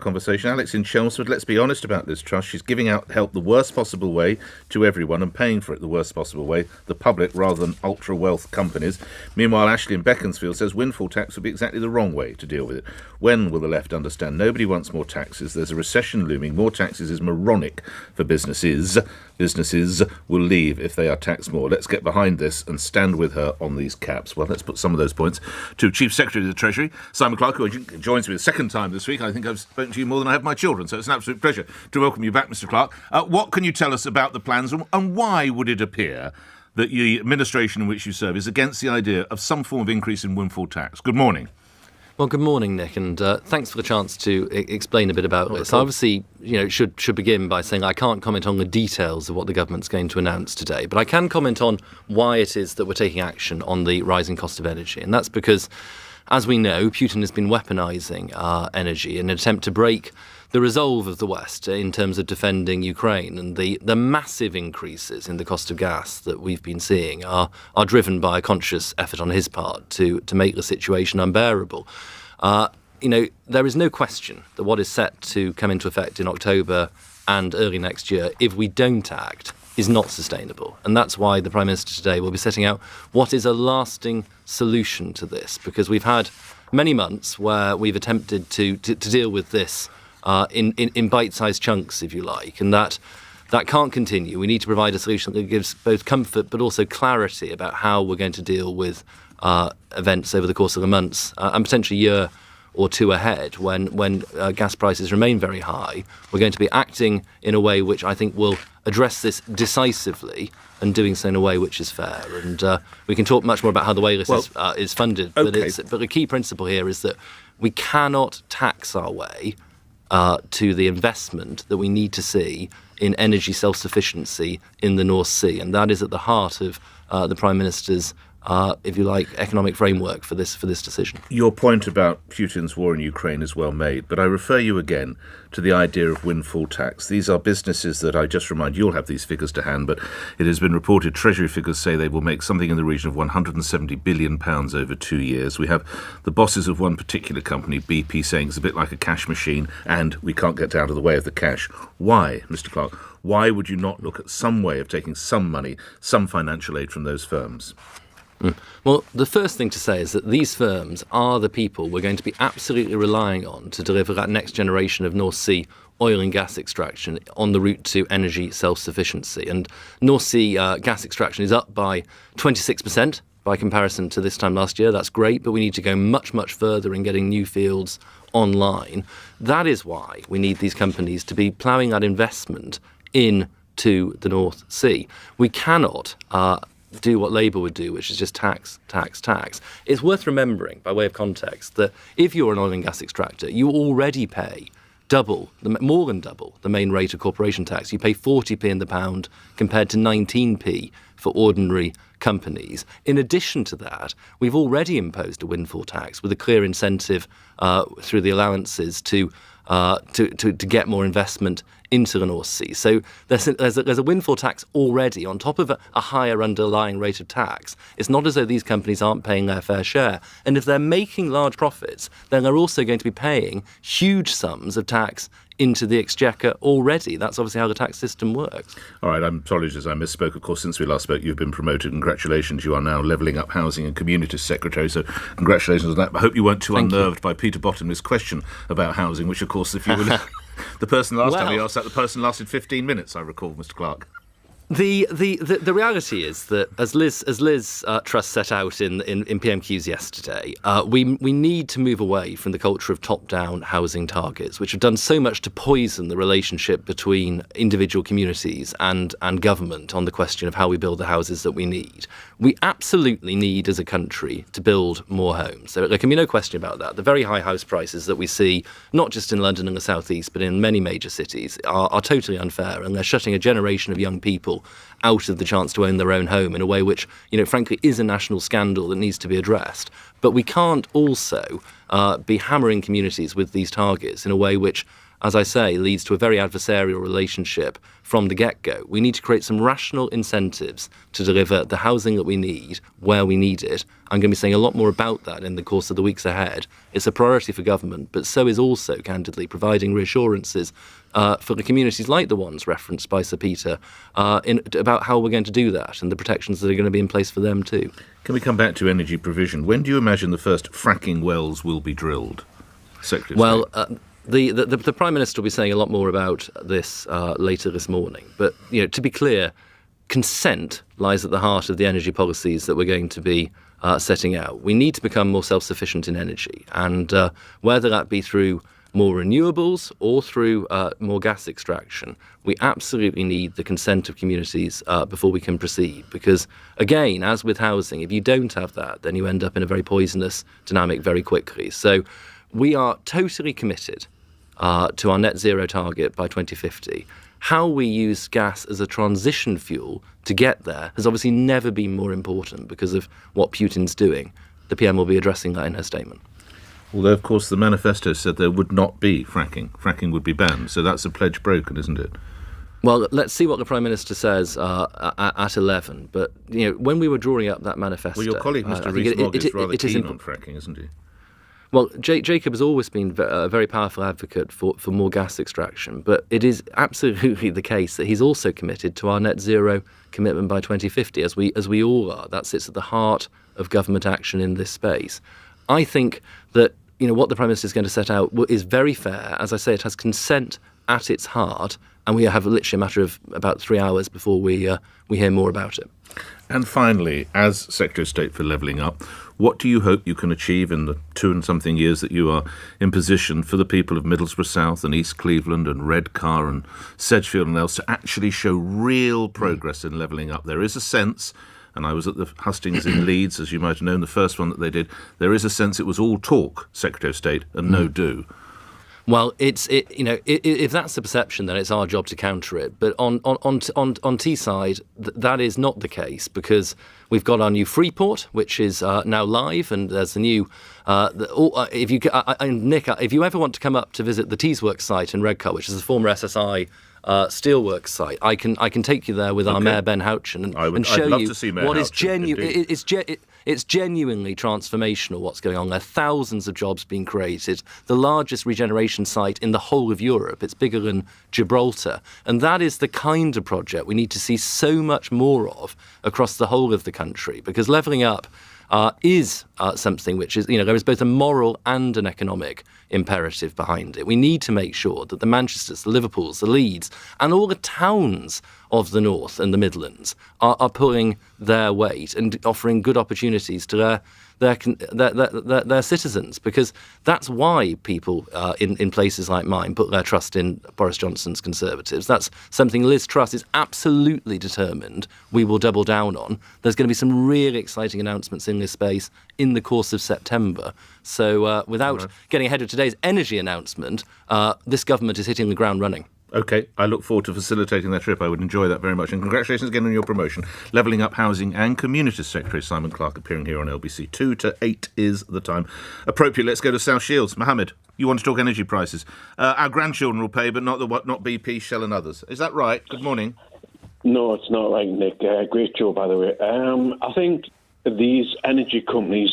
Conversation. Alex in Chelmsford, let's be honest about this trust. She's giving out help the worst possible way to everyone and paying for it the worst possible way, the public rather than ultra-wealth companies. Meanwhile, Ashley in Beaconsfield says windfall tax would be exactly the wrong way to deal with it. When will the left understand? Nobody wants more taxes. There's a recession looming. More taxes is moronic for businesses. Businesses will leave if they are taxed more. Let's get behind this and stand with her on these caps. Well, let's put some of those points to Chief Secretary of the Treasury, Simon Clarke, who joins me a second time this week. I think I've spoken to you more than I have my children, so it's an absolute pleasure to welcome you back, Mr. Clarke. What can you tell us about the plans, and why would it appear that the administration in which you serve is against the idea of some form of increase in windfall tax? Good morning. Well, good morning, Nick, and thanks for the chance to explain a bit about this. Obviously, should begin by saying I can't comment on the details of what the government's going to announce today, but I can comment on why it is that we're taking action on the rising cost of energy, and that's because, as we know, Putin has been weaponising energy in an attempt to break the resolve of the West in terms of defending Ukraine, and the massive increases in the cost of gas that we've been seeing are driven by a conscious effort on his part to make the situation unbearable. There is no question that what is set to come into effect in October and early next year, if we don't act, is not sustainable. And that's why the Prime Minister today will be setting out what is a lasting solution to this, because we've had many months where we've attempted to deal with this in bite-sized chunks, if you like, and that can't continue. We need to provide a solution that gives both comfort but also clarity about how we're going to deal with events over the course of the months and potentially a year or two ahead when gas prices remain very high. We're going to be acting in a way which I think will address this decisively and doing so in a way which is fair. And we can talk much more about how the way this is funded, okay. But the key principle here is that we cannot tax our way to the investment that we need to see in energy self-sufficiency in the North Sea. And that is at the heart of the Prime Minister's, if you like, economic framework for this decision. Your point about Putin's war in Ukraine is well made, but I refer you again to the idea of windfall tax. These are businesses that, I just remind you, you'll have these figures to hand, but it has been reported Treasury figures say they will make something in the region of £170 billion over 2 years. We have the bosses of one particular company, BP, saying it's a bit like a cash machine and we can't get out of the way of the cash. Why, Mr. Clarke? Why would you not look at some way of taking some money, some financial aid from those firms? Well, the first thing to say is that these firms are the people we're going to be absolutely relying on to deliver that next generation of North Sea oil and gas extraction on the route to energy self-sufficiency. And North Sea gas extraction is up by 26% by comparison to this time last year. That's great, but we need to go much, much further in getting new fields online. That is why we need these companies to be ploughing that investment into the North Sea. We cannot do what Labour would do, which is just tax. It's worth remembering, by way of context, that if you're an oil and gas extractor, you already pay more than double the main rate of corporation tax. You pay 40p in the pound compared to 19p for ordinary companies. In addition to that, we've already imposed a windfall tax with a clear incentive through the allowances to get more investment into the North Sea. So there's a windfall tax already on top of a higher underlying rate of tax. It's not as though these companies aren't paying their fair share. And if they're making large profits, then they're also going to be paying huge sums of tax into the exchequer already. That's obviously how the tax system works. All right, I'm apologies, I misspoke. Of course, since we last spoke, you've been promoted. Congratulations. You are now Levelling Up Housing and Communities Secretary, so congratulations on that. I hope you weren't too unnerved by Peter Bottomley's question about housing, which, of course, if you were the person last time we asked that, the person lasted 15 minutes, I recall, Mr. Clarke. The reality is that, as Liz Truss set out in PMQs yesterday, we need to move away from the culture of top-down housing targets, which have done so much to poison the relationship between individual communities and government on the question of how we build the houses that we need. We absolutely need, as a country, to build more homes. There can be no question about that. The very high house prices that we see, not just in London and the South East, but in many major cities, are totally unfair, and they're shutting a generation of young people out of the chance to own their own home in a way which, frankly, is a national scandal that needs to be addressed. But we can't also be hammering communities with these targets in a way which as I say, leads to a very adversarial relationship from the get-go. We need to create some rational incentives to deliver the housing that we need where we need it. I'm going to be saying a lot more about that in the course of the weeks ahead. It's a priority for government, but so is also, candidly, providing reassurances for the communities like the ones referenced by Sir Peter about how we're going to do that and the protections that are going to be in place for them too. Can we come back to energy provision? When do you imagine the first fracking wells will be drilled? Secretary of State. The Prime Minister will be saying a lot more about this later this morning. But to be clear, consent lies at the heart of the energy policies that we're going to be setting out. We need to become more self-sufficient in energy, and whether that be through more renewables or through more gas extraction, we absolutely need the consent of communities before we can proceed. Because, again, as with housing, if you don't have that, then you end up in a very poisonous dynamic very quickly. So we are totally committed to our net zero target by 2050. How we use gas as a transition fuel to get there has obviously never been more important because of what Putin's doing. The PM will be addressing that in her statement. Although, of course, the manifesto said there would not be fracking. Fracking would be banned. So that's a pledge broken, isn't it? Well, let's see what the Prime Minister says at 11. But, when we were drawing up that manifesto... Well, your colleague, Mr Rees-Mogg, is rather keen on fracking, isn't he? Well, Jacob has always been a very powerful advocate for more gas extraction, but it is absolutely the case that he's also committed to our net zero commitment by 2050, as we all are. That sits at the heart of government action in this space. I think that what the Prime Minister is going to set out is very fair. As I say, it has consent at its heart, and we have literally a matter of about 3 hours before we hear more about it. And finally, as Secretary of State for Levelling Up, what do you hope you can achieve in the 2 and something years that you are in position for the people of Middlesbrough South and East Cleveland and Redcar and Sedgefield and else to actually show real progress in levelling up? There is a sense, and I was at the hustings in Leeds, as you might have known, the first one that they did, there is a sense it was all talk, Secretary of State, and no do. Well, if that's the perception, then it's our job to counter it. But on Teesside, that is not the case, because we've got our new Freeport, which is now live, and there's the new. Nick, if you ever want to come up to visit the Teesworks site in Redcar, which is a former SSI steelworks site, I can take you there with our Mayor Ben Houchin and show you what is genuine. It's genuinely transformational what's going on there. Thousands of jobs being created. The largest regeneration site in the whole of Europe. It's bigger than Gibraltar. And that is the kind of project we need to see so much more of across the whole of the country, because levelling up is something which is, there is both a moral and an economic imperative behind it. We need to make sure that the Manchesters, the Liverpools, the Leeds, and all the towns of the North and the Midlands are pulling their weight and offering good opportunities to their citizens, because that's why people in places like mine put their trust in Boris Johnson's Conservatives. That's something Liz Truss is absolutely determined we will double down on. There's going to be some really exciting announcements in this space in the course of September. So without getting ahead of today's energy announcement, this government is hitting the ground running. OK, I look forward to facilitating that trip. I would enjoy that very much. And congratulations again on your promotion. Levelling Up Housing and Communities Secretary Simon Clarke appearing here on LBC. 2 to 8 is the time. Appropriate, let's go to South Shields. Mohammed, you want to talk energy prices. Our grandchildren will pay, but not BP, Shell and others. Is that right? Good morning. No, it's not right, Nick. Great show, by the way. I think these energy companies